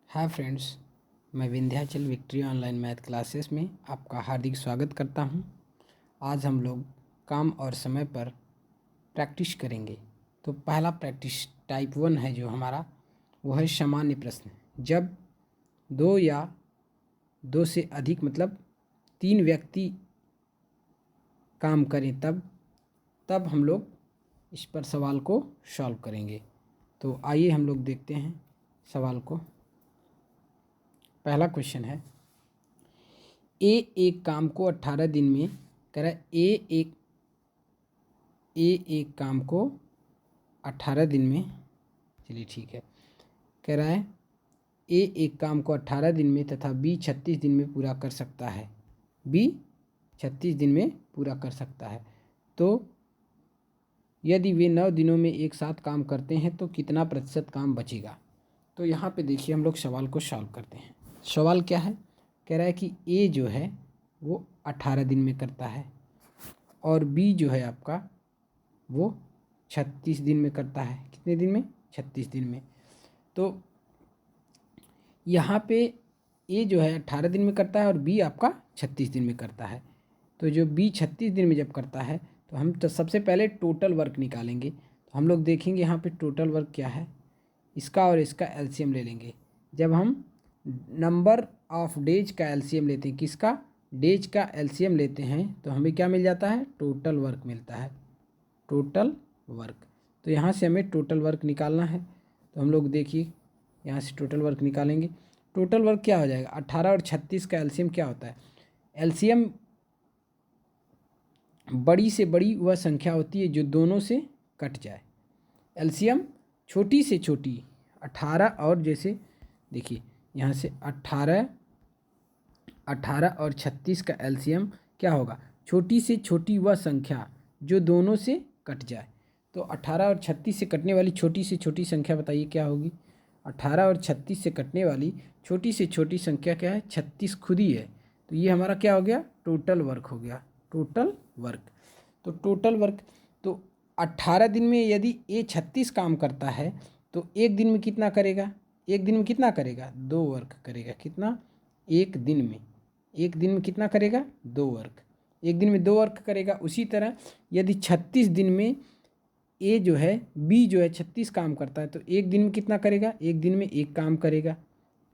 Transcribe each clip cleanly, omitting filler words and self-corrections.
Hi friends, मैं Vindhyachal victory online math classes में आपका हार्दिक स्वागत करता हूं। आज हम लोग काम और समय पर प्रैक्टिस करेंगे। तो पहला प्रैक्टिस टाइप 1 है जो हमारा, वो है सामान्य प्रश्न। जब दो या दो से अधिक मतलब 3 व्यक्ति काम करें तब हम लोग इस पर सवाल को सॉल्व करेंगे। तो आइए हम लोग देखते हैं सवाल को। पहला क्वेश्चन है, ए एक काम को 18 दिन में कह रहा है। ए एक काम को 18 दिन में, चलिए ठीक है, कह रहा है ए एक काम को 18 दिन में तथा बी 36 दिन में पूरा कर सकता है। बी 36 दिन में पूरा कर सकता है। तो यदि वे 9 दिनों में एक साथ काम करते हैं तो कितना प्रतिशत काम बचेगा। तो यहाँ पे देखिए, हम लोग सवाल को सॉल्व करते हैं। सवाल क्या है, कह रहा है कि ए जो है वो 18 दिन में करता है और बी जो है आपका वो 36 दिन में करता है। कितने दिन में? 36 दिन में। तो यहाँ पे ए जो है 18 दिन में करता है और बी आपका 36 दिन में करता है। तो जो बी 36 दिन में जब करता है तो हम तो सबसे पहले टोटल वर्क निकालेंगे। तो हम लोग देखेंगे यहाँ पे टोटल वर्क क्या है, इसका और इसका एलसीएम ले लेंगे। जब हम नंबर ऑफ डेज का एलसीएम लेते हैं, किसका? डेज का एलसीएम लेते हैं, तो हमें क्या मिल जाता है? टोटल वर्क मिलता है। Total work. तो यहाँ से हमें टोटल वर्क निकालना है। तो हम लोग देखिए, यहाँ से टोटल वर्क निकालेंगे। टोटल वर्क क्या हो जाएगा? 18 और 36 का एलसीएम क्या होता है? एलसीएम बड़ी से बड़ी वह संख्या होती है जो दोनों से कट जाए। एलसीएम छोटी से छोटी 18 और, जैसे देखिए यहाँ से 18 और 36 का एलसीएम क्या होगा? छोटी से छोटी वह संख्या जो दोनों से कट जाए। तो 18 और 36 से कटने वाली छोटी से छोटी संख्या बताइए क्या होगी? 18 और 36 से कटने वाली छोटी से छोटी संख्या क्या है? 36 खुद ही है। तो ये हमारा क्या हो गया? टोटल वर्क हो गया। Total work. तो टोटल वर्क, तो 18 दिन में यदि ए 36 काम करता है तो एक दिन में कितना करेगा? एक दिन में कितना करेगा? 2 वर्क करेगा। कितना? एक दिन में कितना करेगा? 2 वर्क। एक दिन में 2 वर्क करेगा। उसी तरह यदि 36 दिन में ए जो है, बी जो है 36 काम करता है तो एक दिन में कितना करेगा? एक दिन में एक काम करेगा।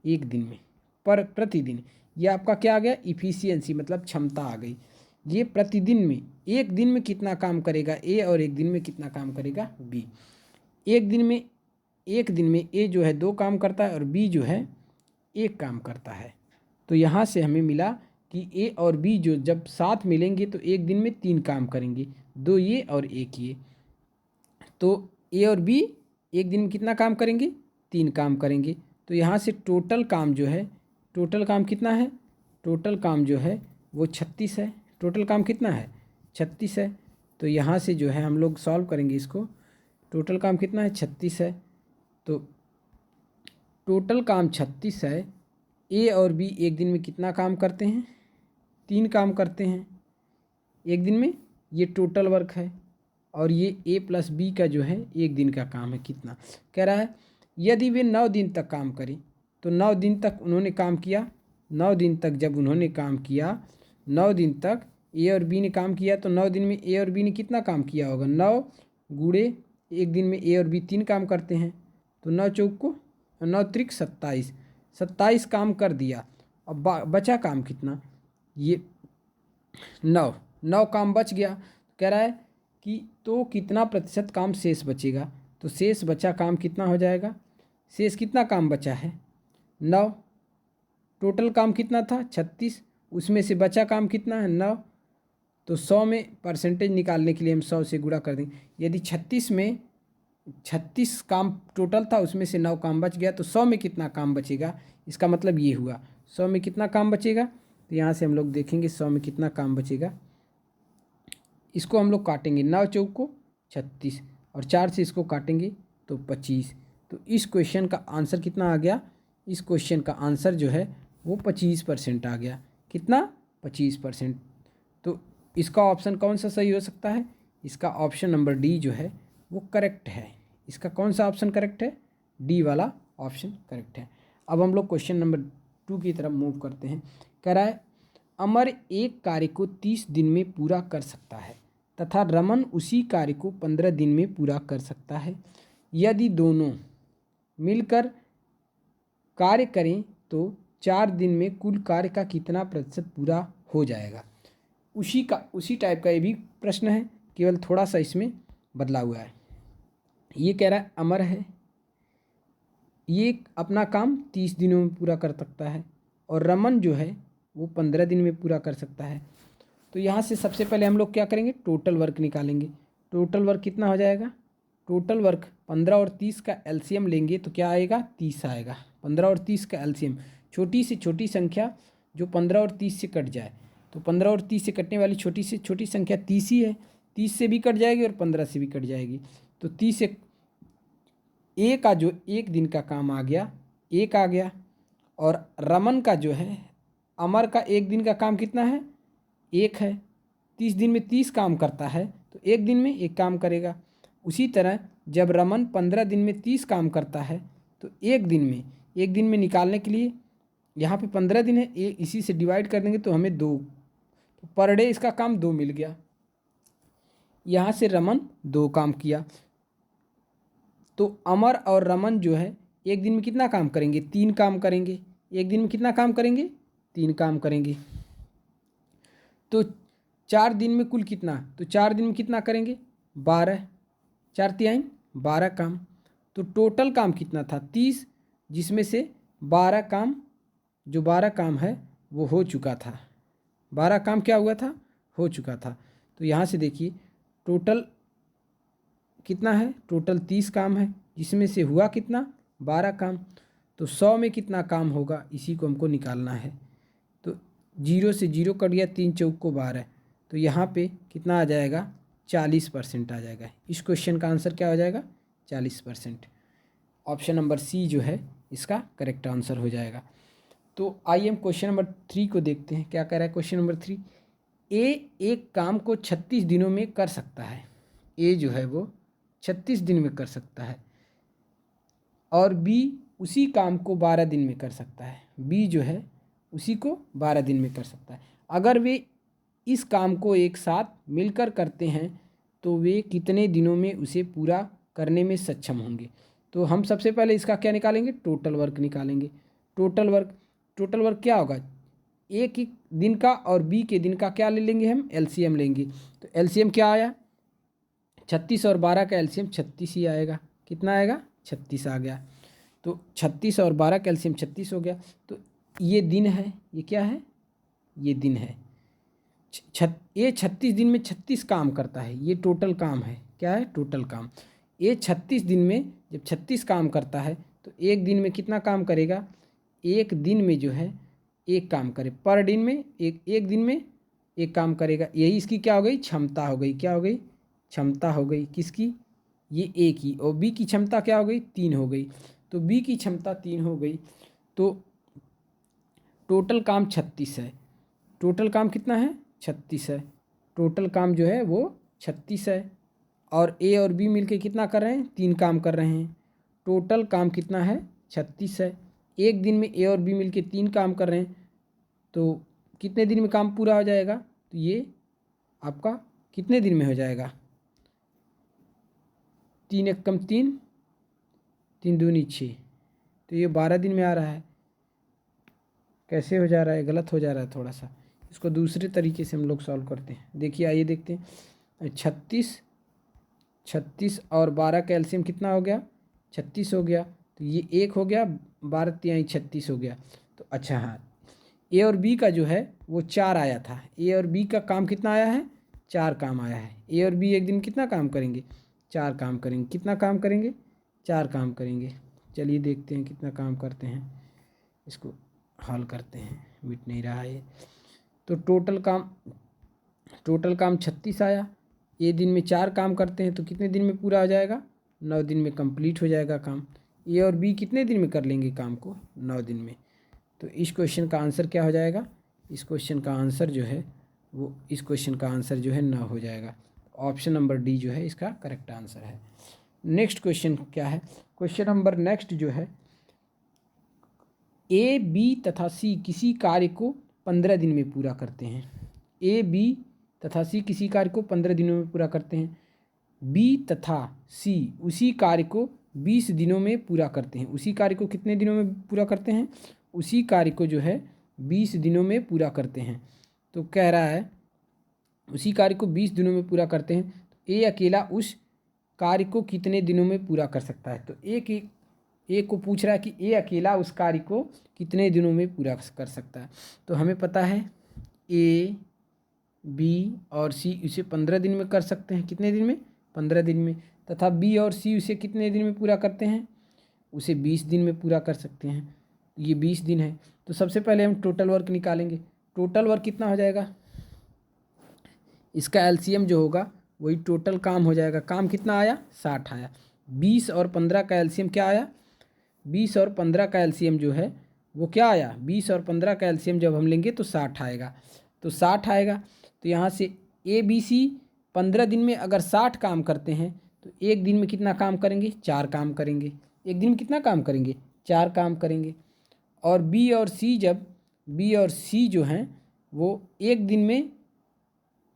एक दिन में, पर प्रतिदिन। ये आपका क्या आ गया? इफिशियंसी, मतलब क्षमता आ गई। ये प्रतिदिन में, एक दिन में कितना काम करेगा ए और एक दिन में कितना काम करेगा बी। एक दिन में ए जो है 2 काम करता है और बी जो है 1 काम करता है। तो यहाँ से हमें मिला कि ए और बी जो जब साथ मिलेंगे तो एक दिन में 3 काम करेंगे, 2 ये और 1 ये। तो ए और बी एक दिन में कितना काम करेंगे? 3 काम करेंगे। तो यहाँ से टोटल काम जो है, टोटल काम कितना है? टोटल काम जो है वो 36 है। टोटल काम कितना है? 36 है। तो यहाँ से जो है हम लोग सॉल्व करेंगे इसको। टोटल काम कितना है? 36 है। तो टोटल काम 36 है। ए और बी एक दिन में कितना काम करते हैं? 3 काम करते हैं एक दिन में। ये टोटल वर्क है। और ये ए प्लस बी का जो है एक दिन का काम है। कितना कह रहा है? यदि वे 9 दिन तक काम करें तो 9 दिन तक उन्होंने काम किया। 9 दिन तक जब उन्होंने काम किया, 9 दिन तक ए और बी ने काम किया, तो 9 दिन में ए और बी ने कितना काम किया होगा? 9 गुणे एक दिन में ए और बी 3 काम करते हैं, तो 9 चौक को 9 त्रिक 27, 27 काम कर दिया। अब बचा काम कितना? ये 9 काम बच गया। कह रहा है कि तो कितना प्रतिशत काम शेष बचेगा। तो शेष बचा काम कितना हो जाएगा? शेष कितना काम बचा है? 9। टोटल काम कितना था? 36। उसमें से बचा काम कितना है? 9। तो 100 में परसेंटेज निकालने के लिए हम 100 से गुणा कर देंगे। यदि 36 में 36 काम टोटल था, उसमें से 9 काम बच गया, तो 100 में कितना काम बचेगा? इसका मतलब ये हुआ 100 में कितना काम बचेगा। तो यहाँ से हम लोग देखेंगे 100 में कितना काम बचेगा। इसको हम लोग काटेंगे, 9 चौक को 36 और 4 से इसको काटेंगे तो 25। तो इस क्वेश्चन का आंसर कितना आ गया? इस क्वेश्चन का आंसर जो है वो 25% आ गया। कितना? 25%। तो इसका ऑप्शन कौन सा सही हो सकता है? इसका ऑप्शन नंबर डी जो है वो करेक्ट है। इसका कौन सा ऑप्शन करेक्ट है? डी वाला ऑप्शन करेक्ट है। अब हम लोग क्वेश्चन नंबर 2 की तरफ मूव करते हैं। कह रहा है अमर एक कार्य को 30 दिन में पूरा कर सकता है तथा रमन उसी कार्य को 15 दिन में पूरा कर सकता है। यदि दोनों मिलकर कार्य करें तो 4 दिन में कुल कार्य का कितना प्रतिशत पूरा हो जाएगा। उसी टाइप का ये भी प्रश्न है, केवल थोड़ा सा इसमें बदला हुआ है। ये कह रहा है अमर है, ये अपना काम 30 दिनों में पूरा कर सकता है और रमन जो है वो 15 दिन में पूरा कर सकता है। तो यहाँ से सबसे पहले हम लोग क्या करेंगे, टोटल वर्क निकालेंगे। टोटल वर्क कितना हो जाएगा, टोटल वर्क 15 और 30 का एलसीएम लेंगे तो क्या आएगा, 30 आएगा। 15 और 30 का एलसीएम, छोटी से छोटी संख्या जो 15 और 30 से कट जाए, तो 15 और 30 से कटने वाली छोटी से छोटी संख्या 30 ही है। 30 से भी कट जाएगी और 15 से भी कट जाएगी। तो 30 से ए का जो एक दिन का काम आ गया, एक आ गया। और रमन का जो है, अमर का एक दिन का काम कितना है, एक है। 30 दिन में 30 काम करता है तो एक दिन में एक काम करेगा। उसी तरह जब रमन 15 दिन में 30 काम करता है तो एक दिन में निकालने के लिए यहाँ पे 15 दिन है, इसी से डिवाइड कर देंगे तो हमें 2, तो पर डे इसका काम 2 मिल गया। यहाँ से रमन 2 काम किया, तो अमर और रमन जो है एक दिन में कितना काम करेंगे, 3 काम करेंगे। एक दिन में कितना काम करेंगे, 3 काम करेंगे। तो 4 दिन में कुल कितना, तो 4 दिन में कितना करेंगे, 12, 4 तिहाई 12 काम। तो टोटल काम कितना था, 30, जिसमें से 12 काम, जो 12 काम है वो हो चुका था। 12 काम क्या हुआ था, हो चुका था। तो यहाँ से देखिए टोटल कितना है, टोटल 30 काम है, जिसमें से हुआ कितना, 12 काम। तो 100 में कितना काम होगा, इसी को हमको निकालना है। तो 0 से 0 कट गया, 3 चौक को 12, तो यहाँ पे कितना आ जाएगा, 40% आ जाएगा। इस क्वेश्चन का आंसर क्या हो जाएगा, 40%। ऑप्शन नंबर सी जो है इसका करेक्ट आंसर हो जाएगा। तो आइए हम क्वेश्चन नंबर 3 को देखते हैं। क्या कह रहा है क्वेश्चन नंबर 3, ए एक काम को 36 दिनों में कर सकता है। ए जो है वो 36 दिन में कर सकता है और बी उसी काम को 12 दिन में कर सकता है। बी जो है उसी को 12 दिन में कर सकता है। अगर वे इस काम को एक साथ मिलकर करते हैं तो वे कितने दिनों में उसे पूरा करने में सक्षम होंगे। तो हम सबसे पहले इसका क्या निकालेंगे, टोटल वर्क निकालेंगे। टोटल वर्क क्या होगा, ए के दिन का और बी के दिन का क्या ले लेंगे, हम एलसीएम लेंगे। तो एलसीएम क्या आया, 36 और 12 का एलसीएम 36 ही आएगा। कितना आएगा, 36 आ गया। तो 36 और 12 का एलसीएम 36 हो गया। तो ये दिन है, ये क्या है, ये दिन है। ये 36 दिन में 36 काम करता है, ये टोटल काम है। क्या है, टोटल काम। ये 36 दिन में जब 36 काम करता है तो एक दिन में कितना काम करेगा, एक दिन में जो है एक काम करे, पर दिन में एक दिन में एक काम करेगा। यही इसकी क्या हो गई, क्षमता हो गई। क्या हो गई, क्षमता हो गई किसकी, ये ए की। और बी की क्षमता क्या हो गई, 3 हो गई। तो बी की क्षमता 3 हो गई। तो टोटल काम 36 है। टोटल काम कितना है, 36 है। टोटल काम जो है वो 36 है। और ए और बी मिलके कितना कर रहे हैं, 3 काम कर रहे हैं। टोटल काम कितना है, 36 है। एक दिन में ए और बी मिलके 3 काम कर रहे हैं तो कितने दिन में काम पूरा हो जाएगा, तो ये आपका कितने दिन में हो जाएगा, 3 एकम 3, 3 दूनी 6, तो ये 12 दिन में आ रहा है। कैसे हो जा रहा है, गलत हो जा रहा है थोड़ा सा। इसको दूसरे तरीके से हम लोग सॉल्व करते हैं। देखिए आइए देखते हैं। 36 और 12 का एलसीएम कितना हो गया, 36 हो गया। तो ये 1 हो गया, 12 तिहाई 36 हो गया। तो अच्छा हाँ, ए और बी का जो है वो 4 आया था। ए और बी का काम कितना आया है, 4 काम आया है। ए और बी एक दिन कितना काम करेंगे, 4 काम करेंगे। कितना काम करेंगे, 4 काम करेंगे। चलिए देखते हैं कितना काम करते हैं, इसको हल करते हैं। मिट नहीं रहा है। तो टोटल काम 36 आया। ये दिन में 4 काम करते हैं तो कितने दिन में पूरा हो जाएगा, 9 दिन में कंप्लीट हो जाएगा काम। ए और बी कितने दिन में कर लेंगे काम को, 9 दिन में। तो इस क्वेश्चन का आंसर क्या हो जाएगा, इस क्वेश्चन का आंसर जो है वो, इस क्वेश्चन का आंसर जो है 9 हो जाएगा। ऑप्शन नंबर डी जो है इसका करेक्ट आंसर है। नेक्स्ट क्वेश्चन क्या है, क्वेश्चन नंबर नेक्स्ट जो है ए, बी तथा सी किसी कार्य को 15 दिन में पूरा करते हैं। ए, बी तथा सी किसी कार्य को 15 दिनों में पूरा करते हैं। बी तथा सी उसी कार्य को 20 दिनों में पूरा करते हैं। उसी कार्य को कितने दिनों में पूरा करते हैं? उसी कार्य को जो है 20 दिनों में पूरा करते हैं। तो कह रहा है उसी कार्य को 20 दिनों में पूरा करते हैं, तो ए अकेला उस कार्य को कितने दिनों में पूरा कर सकता है? तो ए को पूछ रहा है कि ए अकेला उस कार्य को कितने दिनों में पूरा कर सकता है। तो हमें पता है ए, बी और सी इसे 15 दिन में कर सकते हैं। कितने दिन में? 15 दिन में। तथा बी और सी उसे कितने दिन में पूरा करते हैं? उसे 20 दिन में पूरा कर सकते हैं। ये 20 दिन है। तो सबसे पहले हम टोटल वर्क निकालेंगे। टोटल वर्क कितना हो जाएगा? इसका एलसीएम जो होगा वही टोटल काम हो जाएगा। काम कितना आया? 60 आया। 20 और 15 का एलसीएम क्या आया? 20 और 15 का एलसीएम जो है वो क्या आया? 20 और 15 का एलसीएम जब हम लेंगे तो 60 आएगा। तो 60 आएगा। तो यहाँ से ए, बी, सी 15 दिन में अगर 60 काम करते हैं तो एक दिन में कितना काम करेंगे? 4 काम करेंगे। एक दिन में कितना काम करेंगे? 4 काम करेंगे। और बी और सी जो हैं वो एक दिन में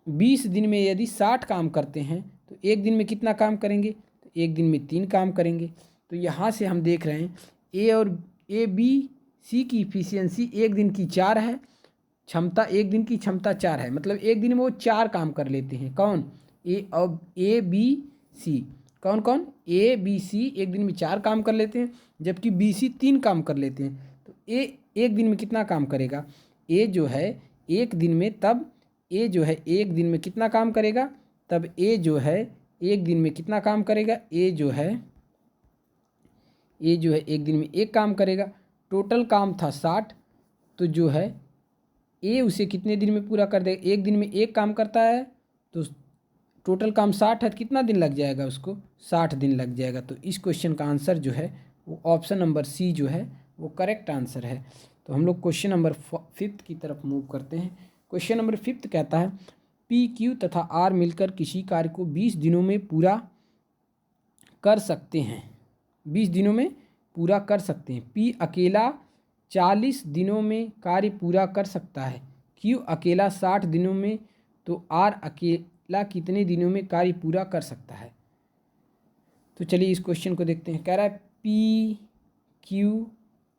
20 दिन में यदि 60 काम करते हैं तो एक दिन में कितना काम करेंगे? तो एक दिन में 3 काम करेंगे। तो यहाँ से हम देख रहे हैं ए, बी, सी की इफिशियंसी एक दिन की 4 है, क्षमता एक दिन की क्षमता 4 है। मतलब एक दिन में वो 4 काम कर लेते हैं। कौन? ए, बी, सी। कौन कौन? ए, बी, सी एक दिन में 4 काम कर लेते हैं, जबकि बी, सी 3 काम कर लेते हैं। तो ए एक दिन में कितना काम करेगा? ए जो है एक दिन में एक दिन में कितना काम करेगा? तब ए जो है एक दिन में कितना काम करेगा? ए जो है एक दिन में 1 काम करेगा। टोटल काम था 60, तो जो है ए उसे कितने दिन में पूरा कर देगा? एक दिन में 1 काम करता है तो टोटल काम 60 है, कितना दिन लग जाएगा उसको? 60 दिन लग जाएगा। तो इस क्वेश्चन का आंसर जो है वो ऑप्शन नंबर सी जो है वो करेक्ट आंसर है। तो हम लोग क्वेश्चन नंबर 5 की तरफ मूव करते हैं। क्वेश्चन नंबर 5 कहता है पी, क्यू तथा आर मिलकर किसी कार्य को 20 दिनों में पूरा कर सकते हैं। 20 दिनों में पूरा कर सकते हैं। पी अकेला 40 दिनों में कार्य पूरा कर सकता है। क्यू अकेला 60 दिनों में, तो आर अकेला कितने दिनों में कार्य पूरा कर सकता है? तो चलिए इस क्वेश्चन को देखते हैं। कह रहा है पी, क्यू,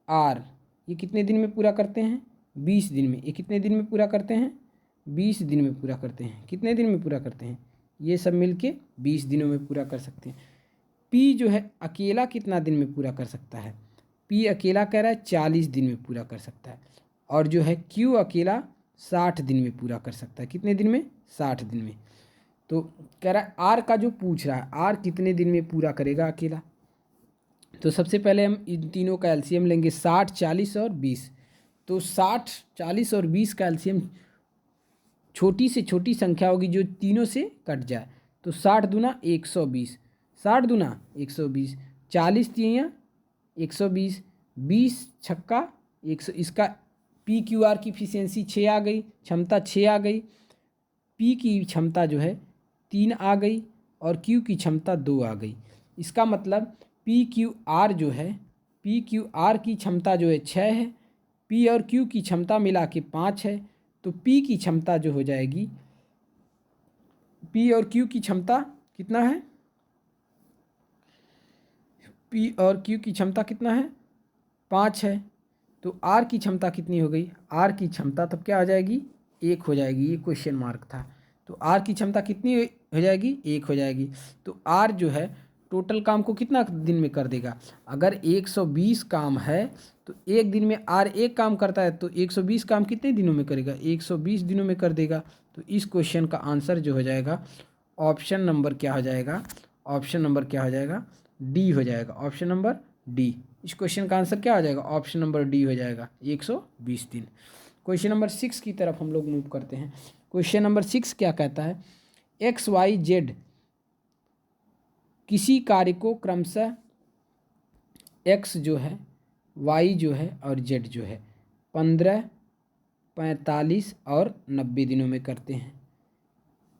आर ये कितने दिन में पूरा करते हैं? 20 दिन में। ये कितने दिन में पूरा करते हैं? 20 दिन में पूरा करते हैं। कितने दिन में पूरा करते हैं? ये सब मिलके 20 दिनों में पूरा कर सकते हैं। पी जो है अकेला कितना दिन में पूरा कर सकता है? पी अकेला कह रहा है 40 दिन में पूरा कर सकता है। और जो है क्यू अकेला 60 दिन में पूरा कर सकता है। कितने दिन में? 60 दिन में। तो कह रहा है आर का जो पूछ रहा है, आर कितने दिन में पूरा करेगा अकेला? तो सबसे पहले हम इन तीनों का एलसीएम लेंगे, 60, 40 और 20। तो 60, 40 और 20 का एलसीएम छोटी से छोटी संख्या होगी जो तीनों से कट जाए। तो 60 दूना 120, 60 दूना 120, 40 तियाँ 120, 20 छक्का 100। इसका पी, क्यू, आर की इफिशियंसी 6 आ गई, क्षमता 6 आ गई। पी की क्षमता जो है 3 आ गई और क्यू की क्षमता 2 आ गई। इसका मतलब पी, क्यू, आर जो है, पी, क्यू, आर की क्षमता जो है 6 है, पी और क्यू की क्षमता मिला के 5 है। तो पी की क्षमता जो हो जाएगी, पी और क्यू की क्षमता कितना है? पी और क्यू की क्षमता कितना है? 5 है। तो आर की क्षमता कितनी हो गई? आर की क्षमता तब क्या हो जाएगी? 1 हो जाएगी। ये क्वेश्चन मार्क था। तो आर की क्षमता कितनी हो जाएगी? 1 हो जाएगी। तो आर जो है टोटल काम को कितना दिन में कर देगा? अगर 120 काम है तो एक दिन में आर 1 काम करता है, तो 120 काम कितने दिनों में करेगा? 120 दिनों में कर देगा। तो इस क्वेश्चन का आंसर जो हो जाएगा ऑप्शन नंबर क्या हो जाएगा? ऑप्शन नंबर क्या हो जाएगा? डी हो जाएगा। Option number D. इस क्वेश्चन का आंसर क्या हो जाएगा? ऑप्शन नंबर डी हो जाएगा, 120 दिन। क्वेश्चन नंबर 6 की तरफ हम लोग मूव करते हैं। क्वेश्चन नंबर 6 क्या कहता है? एक्स, वाई, जेड किसी कार्य को क्रमशः एक्स जो है, वाई जो है और जेड जो है 15, 45 और 90 दिनों में करते हैं।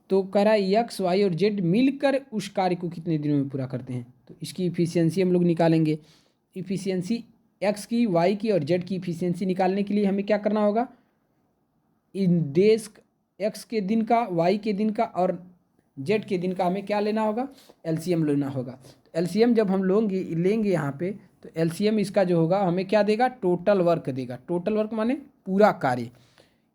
तो कह रहा है एक्स, वाई और जेड मिलकर उस कार्य को कितने दिनों में पूरा करते हैं? तो इसकी इफिशियंसी हम लोग निकालेंगे। इफिशियंसी एक्स की, वाई की और जेड की इफिशियंसी निकालने के लिए हमें क्या करना होगा, इन डेज एक्स के दिन का, वाई के दिन का और जेड के दिन का हमें क्या लेना होगा, एलसीएम लेना होगा। तो एलसीएम जब हम लेंगे यहाँ पे, तो एलसीएम इसका जो होगा हमें क्या देगा, टोटल वर्क देगा। टोटल वर्क माने पूरा कार्य,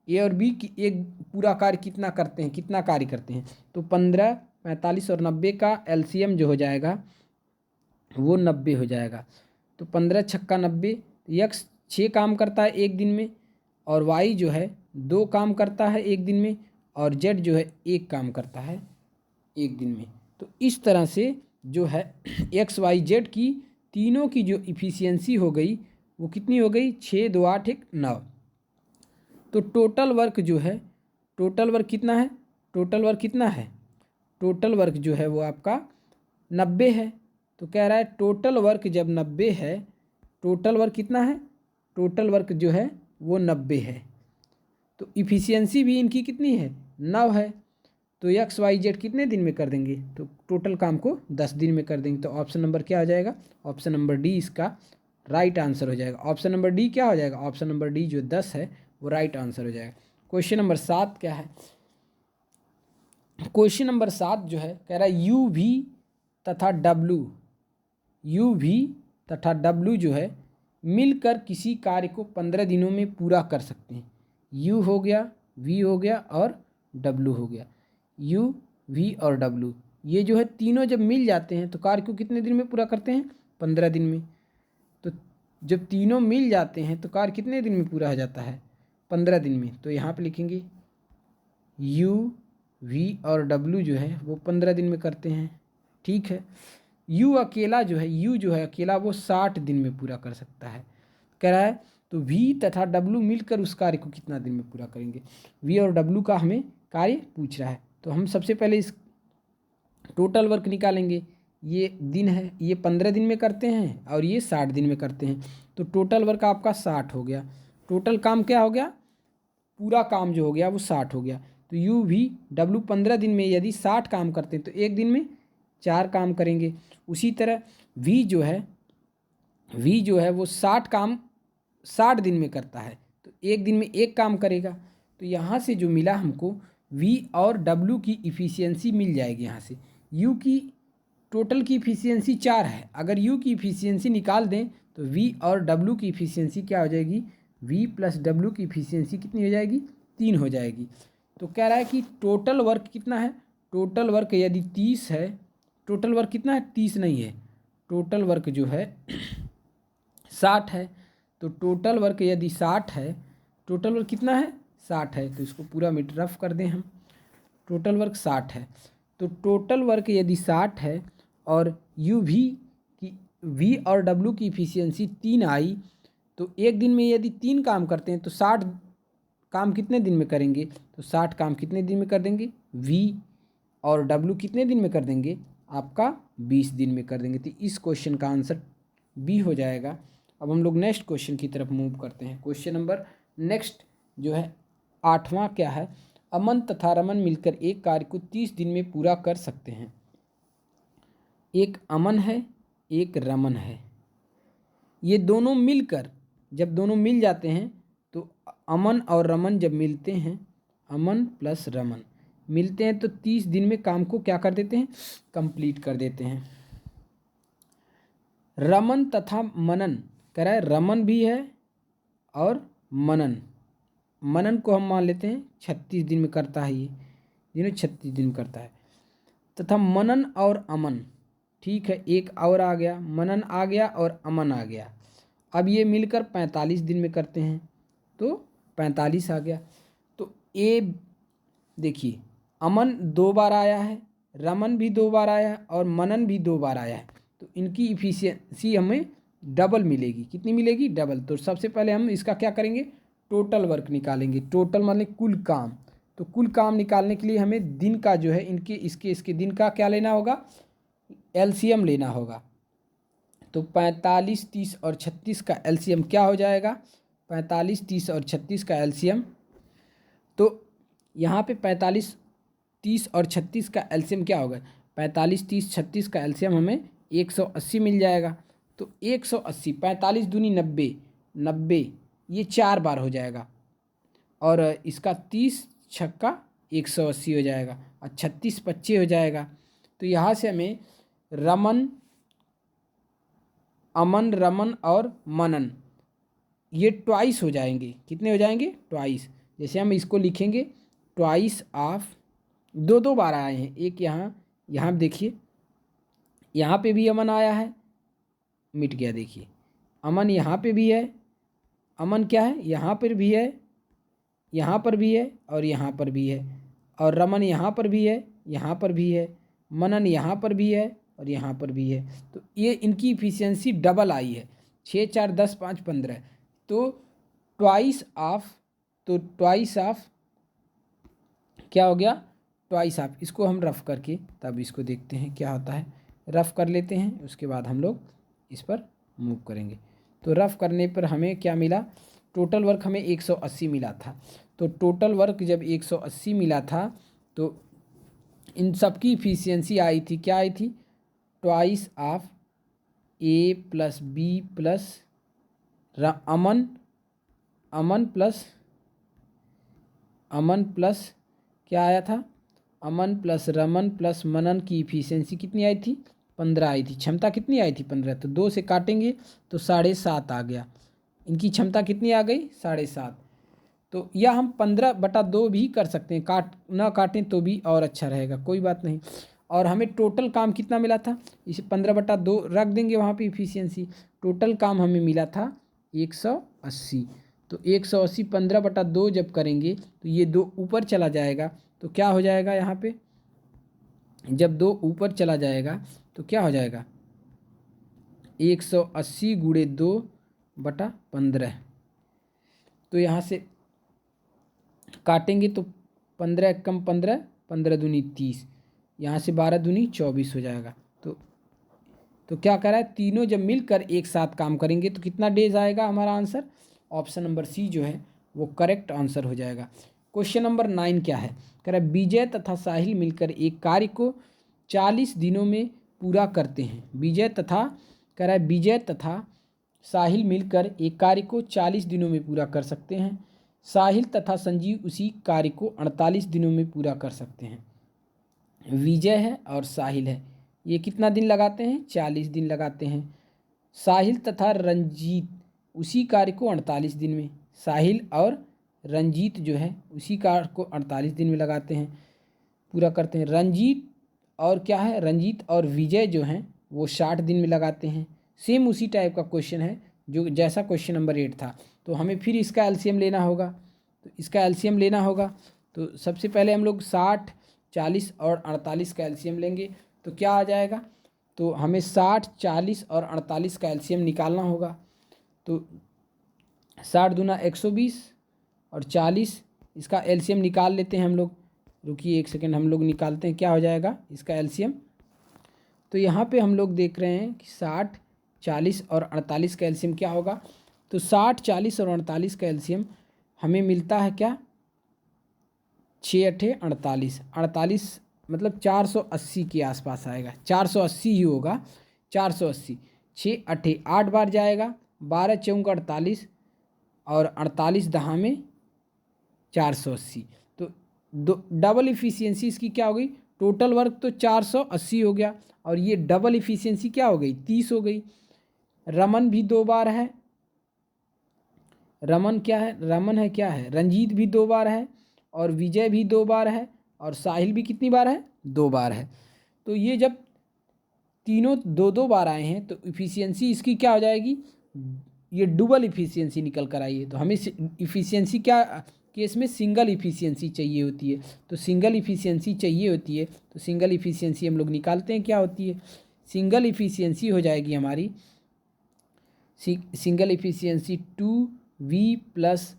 ए और बी की एक पूरा कार्य कितना करते हैं, कितना कार्य करते हैं। तो 15, 45 और 90 का एलसीएम जो हो जाएगा वो 90 हो जाएगा। तो 15 छक्का 90, एक्स 6 काम करता है एक दिन में, और वाई जो है 2 काम करता है एक दिन में, और जेड जो है 1 काम करता है एक दिन में। तो इस तरह से जो है एक्स वाई जेड की तीनों की जो इफिशियंसी हो गई वो कितनी हो गई, 6, 2, 8, 1, 9। तो टोटल वर्क जो है, टोटल वर्क कितना है, टोटल वर्क कितना है, टोटल वर्क जो है वो आपका 90 है। तो कह रहा है टोटल वर्क जब 90 है, टोटल वर्क कितना है, टोटल वर्क जो है वो 90 है। तो इफिशियंसी भी इनकी कितनी है, 9 है। तो एक्स वाई जेड कितने दिन में कर देंगे, तो टोटल काम को 10 दिन में कर देंगे। तो ऑप्शन नंबर क्या हो जाएगा, ऑप्शन नंबर डी इसका राइट आंसर हो जाएगा। ऑप्शन नंबर डी क्या हो जाएगा, ऑप्शन नंबर डी जो 10 है वो राइट आंसर हो जाएगा। क्वेश्चन नंबर 7 क्या है, क्वेश्चन नंबर 7 जो है कह रहा है यू वी तथा डब्ल्यू, यू वी तथा डब्ल्यू जो है मिलकर किसी कार्य को 15 दिनों में पूरा कर सकते हैं। यू हो गया, वी हो गया और डब्ल्यू हो गया। यू, वी और डब्ल्यू ये जो है तीनों जब मिल जाते हैं तो कार्य को कितने दिन में पूरा करते हैं, 15 दिन में। तो जब तीनों मिल जाते हैं तो कार्य कितने दिन में पूरा हो जाता है, 15 दिन में। तो यहाँ पे लिखेंगे यू, वी और डब्ल्यू जो है वो 15 दिन में करते हैं। ठीक है, यू अकेला जो है, यू जो है अकेला वो 60 दिन में पूरा कर सकता है कह रहा है। तो वी तथा डब्ल्यू मिलकर उस कार्य को कितना दिन में पूरा करेंगे, वी और डब्ल्यू का हमें कार्य पूछ रहा है। तो हम सबसे पहले इस टोटल वर्क निकालेंगे। ये दिन है, ये 15 दिन में करते हैं और ये 60 दिन में करते हैं। तो टोटल वर्क आपका 60 हो गया। टोटल काम क्या हो गया, पूरा काम जो हो गया वो 60 हो गया। तो यू वी डब्ल्यू 15 दिन में यदि 60 काम करते हैं तो एक दिन में 4 काम करेंगे। उसी तरह वी जो है, वी जो है वो 60 काम 60 दिन में करता है तो एक दिन में 1 काम करेगा। तो यहाँ से जो मिला हमको वी और डब्ल्यू की इफ़िशियंसी मिल जाएगी। यहाँ से यू की टोटल की इफ़िशियंसी 4 है, अगर यू की इफ़िशियंसी निकाल दें तो वी और डब्ल्यू की इफ़िशियंसी क्या हो जाएगी, वी प्लस डब्ल्यू की इफ़िशियंसी कितनी हो जाएगी, 3 हो जाएगी। तो कह रहा है कि टोटल वर्क कितना है, टोटल वर्क यदि 30 है, टोटल वर्क कितना है, 30 नहीं है, टोटल वर्क जो है 60 है। तो टोटल वर्क यदि 60 है, टोटल वर्क कितना है, 60 है। तो इसको पूरा मिट रफ कर दें हम, टोटल वर्क 60 है। तो टोटल वर्क यदि 60 है और यू वी की, वी और डब्ल्यू की इफ़िशियंसी 3 आई, तो एक दिन में यदि 3 काम करते हैं तो 60 काम कितने दिन में करेंगे, तो 60 काम कितने दिन में कर देंगे, वी और डब्ल्यू कितने दिन में कर देंगे, आपका 20 दिन में कर देंगे। तो इस क्वेश्चन का आंसर बी हो जाएगा। अब हम लोग नेक्स्ट क्वेश्चन की तरफ मूव करते हैं। क्वेश्चन नंबर नेक्स्ट जो है 8वां क्या है, अमन तथा रमन मिलकर एक कार्य को 30 दिन में पूरा कर सकते हैं। एक अमन है, एक रमन है, ये दोनों मिलकर, जब दोनों मिल जाते हैं तो अमन और रमन जब मिलते हैं, अमन प्लस रमन मिलते हैं तो 30 दिन में काम को क्या कर देते हैं, कंप्लीट कर देते हैं। रमन तथा मनन कह रहा है, रमन भी है और मनन, मनन को हम मान लेते हैं 36 दिन में करता है, ये जिन्हें 36 दिन करता है। तथा मनन और अमन, ठीक है, एक और आ गया, मनन आ गया और अमन आ गया। अब ये मिलकर 45 दिन में करते हैं तो 45 आ गया। तो ए देखिए, अमन 2 बार आया है, रमन भी 2 बार आया है और मनन भी 2 बार आया है। तो इनकी इफिशियंसी हमें डबल मिलेगी, कितनी मिलेगी, डबल। तो सबसे पहले हम इसका क्या करेंगे, टोटल वर्क निकालेंगे। टोटल मतलब कुल काम। तो कुल काम निकालने के लिए हमें दिन का जो है इनके इसके दिन का क्या लेना होगा, एलसीएम लेना होगा। तो 45, 30 और 36 का एलसीएम क्या हो जाएगा, 45, 30 और 36 का एलसीएम। तो यहाँ पे 45, 30 और 36 का एलसीएम क्या होगा, 45, 30, 36 का एलसीएम हमें 180 मिल जाएगा। तो 180, 45 दूनी 90, 90 ये 4 बार हो जाएगा, और इसका 30 छक्का 180 हो जाएगा, और 36 25 हो जाएगा। तो यहाँ से हमें रमन, अमन, रमन और मनन ये ट्वाइस हो जाएंगे। कितने हो जाएंगे? ट्वाइस। जैसे हम इसको लिखेंगे ट्वाइस ऑफ, दो दो बार आए हैं, एक यहाँ, यहाँ देखिए यहाँ पे भी अमन आया है, मिट गया, देखिए अमन यहाँ पे भी है, अमन क्या है यहाँ पर भी है, यहाँ पर भी है और यहाँ पर भी है, और रमन यहाँ पर भी है, यहाँ पर भी है, मनन यहाँ पर भी है और यहाँ पर भी है। तो ये इनकी इफिशियंसी डबल आई है, 6 4 10 5 15। तो ट्वाइस ऑफ, तो ट्वाइस ऑफ क्या हो गया? Twice of. इसको हम रफ़ करके तब इसको देखते हैं क्या होता है, रफ़ कर लेते हैं, उसके बाद हम लोग इस पर मूव करेंगे। तो रफ़ करने पर हमें क्या मिला? टोटल वर्क हमें 180 मिला था। तो टोटल वर्क जब 180 मिला था तो इन सब की इफिशियंसी आई थी, क्या आई थी? Twice of A plus B plus Aman, Aman plus क्या आया था? अमन प्लस रमन प्लस मनन की इफिशियंसी कितनी आई थी? 15 आई थी। क्षमता कितनी आई थी? 15। तो 2 से काटेंगे तो 7.5 आ गया। इनकी क्षमता कितनी आ गई? 7.5। तो या हम 15/2 भी कर सकते हैं, ना काटें तो भी और अच्छा रहेगा, कोई बात नहीं। और हमें टोटल काम कितना मिला था? इसे 15/2 रख देंगे वहाँ पे इफिशियंसी। टोटल काम हमें मिला था 180। तो 180 15/2 जब करेंगे तो ये 2 ऊपर चला जाएगा, तो क्या हो जाएगा यहाँ पे? जब 2 ऊपर चला जाएगा तो क्या हो जाएगा? 180 गुणे 2/15। तो यहाँ से काटेंगे तो 15 कम 15, 15 दूनी 30, यहाँ से 12 दूनी 24 हो जाएगा। तो क्या कह रहा है? तीनों जब मिलकर एक साथ काम करेंगे तो कितना डेज आएगा हमारा आंसर? ऑप्शन नंबर सी जो है वो करेक्ट आंसर हो जाएगा। क्वेश्चन नंबर 9 क्या है? कह रहा है विजय तथा साहिल मिलकर एक कार्य को 40 दिनों में पूरा करते हैं। कह रहा है विजय तथा साहिल मिलकर एक कार्य को 40 दिनों में पूरा कर सकते हैं। साहिल तथा संजीव उसी कार्य को 48 दिनों में पूरा कर सकते हैं। विजय है और साहिल है, ये कितना दिन लगाते हैं? 40 दिन लगाते हैं। साहिल तथा रंजीत उसी कार्य को 48 दिन में, साहिल और रंजीत जो है उसी कार्य को 48 दिन में लगाते हैं, पूरा करते हैं। रंजीत और क्या है? रंजीत और विजय जो हैं वो 60 दिन में लगाते हैं। सेम उसी टाइप का क्वेश्चन है जो जैसा क्वेश्चन नंबर 8 था। तो हमें फिर इसका एलसीएम लेना होगा। तो इसका एलसीएम लेना होगा तो सबसे पहले हम लोग 60, 40 और 48 का एलसीएम लेंगे। तो क्या आ जाएगा? तो हमें 60, 40 और 48 का एलसीएम निकालना होगा। तो 60 दूना 120 और 40, इसका एलसीएम निकाल लेते हैं हम लोग। रुकिए एक सेकेंड, हम लोग निकालते हैं क्या हो जाएगा इसका एलसीएम। तो यहाँ पे हम लोग देख रहे हैं कि 60, 40 और 48 का एलसीएम क्या होगा। तो 60, 40 और 48 का एलसीएम हमें मिलता है क्या? 6 8 48, 48 मतलब 480 के आसपास आएगा, 480 ही होगा, 480। 6 8 8 बार जाएगा, 12 चौंक 48 और 48 दहा में 480। तो डबल इफिशियंसी इसकी क्या हो गई? टोटल वर्क तो 480 हो गया और ये डबल इफिशियंसी क्या हो गई? 30 हो गई। रमन भी 2 बार है, रमन क्या है? रमन है क्या है? रंजीत भी 2 बार है और विजय भी 2 बार है और साहिल भी कितनी बार है? 2 बार है। तो ये जब तीनों 2 बार आए हैं तो इफिशियंसी इसकी क्या हो जाएगी? ये डबल इफिशियंसी निकल कर आई है। तो हमें इफिशियंसी क्या केस में? सिंगल इफिशियंसी चाहिए होती है। तो सिंगल इफिशियंसी चाहिए होती है तो सिंगल इफिशियंसी हम लोग निकालते हैं, क्या होती है? सिंगल इफिशियंसी हो जाएगी हमारी, single efficiency 2v plus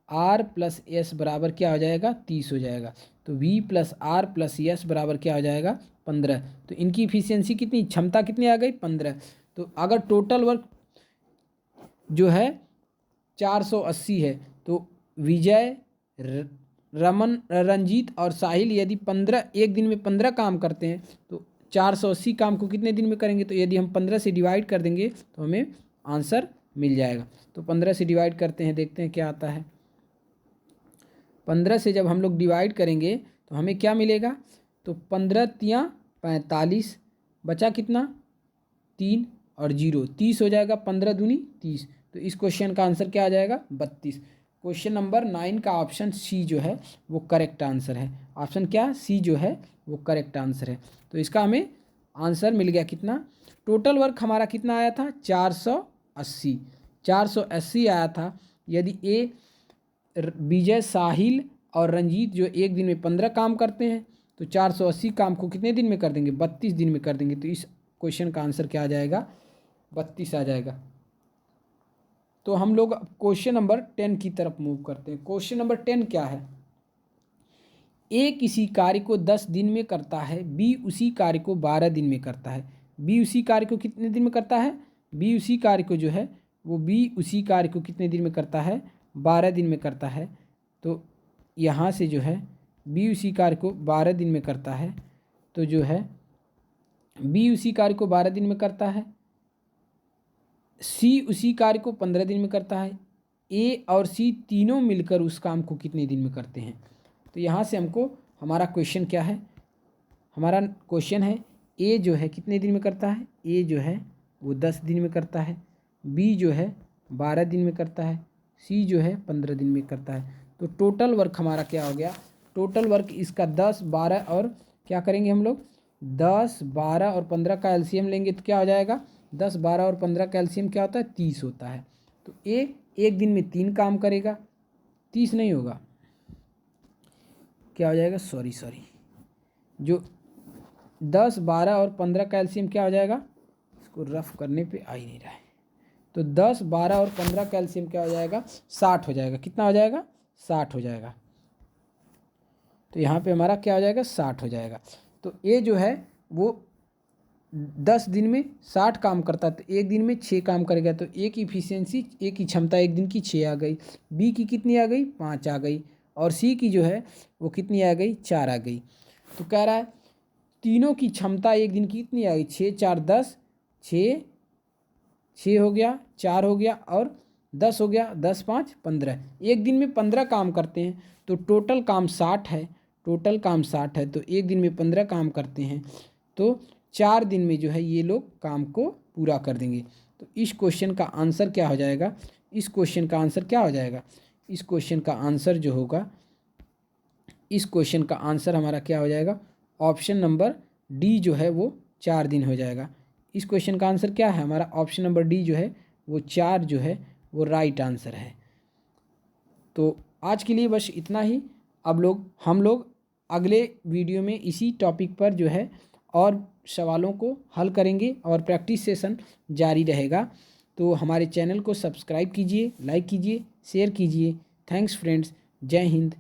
R plus S बराबर क्या हो जाएगा? 30 हो जाएगा। तो v plus R plus S बराबर क्या हो जाएगा? 15। तो इनकी इफिशियंसी कितनी, क्षमता कितनी आ गई? 15। तो अगर टोटल वर्क जो है 480 है तो विजय, रमन, रंजीत और साहिल यदि 15 एक दिन में 15 काम करते हैं तो 480 काम को कितने दिन में करेंगे, तो यदि हम 15 से डिवाइड कर देंगे तो हमें आंसर मिल जाएगा। तो 15 से डिवाइड करते हैं, देखते हैं क्या आता है। 15 से जब हम लोग डिवाइड करेंगे तो हमें क्या मिलेगा, तो 15 तियाँ 45, बचा कितना 3 और 0, 30 हो जाएगा। 15 दूनी 30, तो इस क्वेश्चन का आंसर क्या आ जाएगा 32। क्वेश्चन नंबर 9 का ऑप्शन सी जो है वो करेक्ट आंसर है। ऑप्शन क्या, सी जो है वो करेक्ट आंसर है। तो इसका हमें आंसर मिल गया कितना, टोटल वर्क हमारा कितना आया था 480, 480 आया था। यदि ए विजय, साहिल और रंजीत जो एक दिन में 15 काम करते हैं तो 480 काम को कितने दिन में कर देंगे, 32 दिन में कर देंगे। तो इस क्वेश्चन का आंसर क्या आ जाएगा, 32 आ जाएगा। तो हम लोग क्वेश्चन नंबर 10 की तरफ मूव करते हैं। क्वेश्चन नंबर 10 क्या है, ए किसी कार्य को 10 दिन में करता है, बी उसी कार्य को 12 दिन में करता है। बी उसी कार्य को कितने दिन में करता है, बी उसी कार्य को जो है वो बी उसी कार्य को कितने दिन में करता है, 12 दिन में करता है। तो यहाँ से जो है बी उसी कार्य को 12 दिन में करता है, तो जो है बी उसी कार्य को 12 दिन में करता है, सी उसी कार्य को 15 दिन में करता है, ए और सी तीनों मिलकर उस काम को कितने दिन में करते हैं। तो यहाँ से हमको हमारा क्वेश्चन क्या है, हमारा क्वेश्चन है ए जो है कितने दिन में करता है, ए जो है वो 10 दिन में करता है, बी जो है 12 दिन में करता है, सी जो है 15 दिन में करता है। तो टोटल वर्क हमारा क्या हो गया, टोटल वर्क इसका 10, 12 और क्या करेंगे हम लोग 10, 12 और 15 का एलसीएम लेंगे तो क्या हो जाएगा, 10, 12 और 15 का एलसीएम क्या होता है 30 होता है। तो ए एक दिन में 3 काम करेगा, 30 नहीं होगा, क्या हो जाएगा, सॉरी जो 10, 12 और 15 का एलसीएम क्या हो जाएगा, इसको रफ करने पे आ ही नहीं रहा है। तो 10, 12 और 15 का एलसीएम क्या हो जाएगा 60 हो जाएगा। कितना हो जाएगा, 60 हो जाएगा। तो यहाँ पे हमारा क्या हो जाएगा 60 हो जाएगा। तो ए जो है वो 10 दिन में 60 काम करता है, तो एक दिन में 6 काम करेगा। तो ए की इफिशियंसी, ए की क्षमता एक दिन की 6 आ गई, बी की कितनी आ गई 5 आ गई, और सी की जो है वो कितनी आ गई 4 आ गई। तो कह रहा है तीनों की क्षमता एक दिन की कितनी आ गई, 6, 4, 10, 6 हो गया, 4 हो गया और 10 हो गया, 10, 5, 15। एक दिन में 15 काम करते हैं तो टोटल काम 60 है, टोटल काम 60 है। तो एक दिन में 15 काम करते हैं तो 4 दिन में जो है ये लोग काम को पूरा कर देंगे। तो इस क्वेश्चन का आंसर क्या हो जाएगा, इस क्वेश्चन का आंसर क्या हो जाएगा, इस क्वेश्चन का आंसर जो होगा, इस क्वेश्चन का आंसर हमारा क्या हो जाएगा, ऑप्शन नंबर डी जो है वो 4 दिन हो जाएगा। इस क्वेश्चन का आंसर क्या है हमारा, ऑप्शन नंबर डी जो है वो 4 जो है वो राइट आंसर है। तो आज के लिए बस इतना ही। अब हम लोग अगले वीडियो में इसी टॉपिक पर जो है और सवालों को हल करेंगे और प्रैक्टिस सेशन जारी रहेगा। तो हमारे चैनल को सब्सक्राइब कीजिए, लाइक कीजिए, शेयर कीजिए। थैंक्स फ्रेंड्स, जय हिंद,